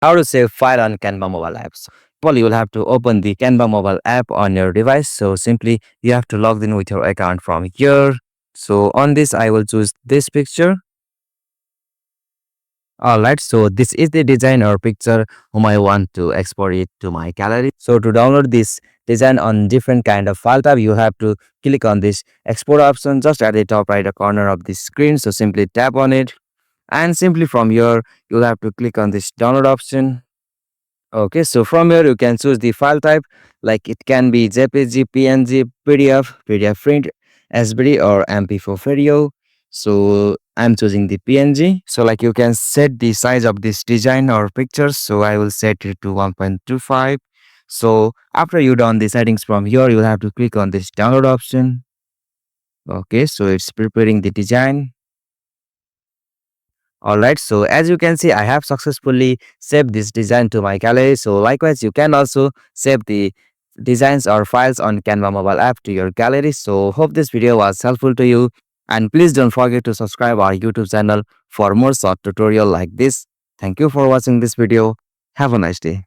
How to save file on Canva mobile apps. Well, you will have to open the Canva mobile app on your device. So simply you have to log in with your account from here. So on this, I will choose this picture. Alright, so this is the design or picture whom I want to export it to my gallery. So to download this design on different kind of file tab, you have to click on this export option just at the top right corner of the screen. So simply tap on it, and simply from here you'll have to click on this download option. Okay, so from here you can choose the file type, like it can be JPG, PNG, PDF, PDF print, SBD or MP4 video. So I'm choosing the PNG. So like you can set the size of this design or pictures. So I will set it to 1.25. So after you done the settings from here, you'll have to click on this download option. Okay, so it's preparing the design. Alright, so as you can see, I have successfully saved this design to my gallery. So likewise, you can also save the designs or files on Canva mobile app to your gallery. So hope this video was helpful to you. And please don't forget to subscribe our YouTube channel for more short tutorial like this. Thank you for watching this video. Have a nice day.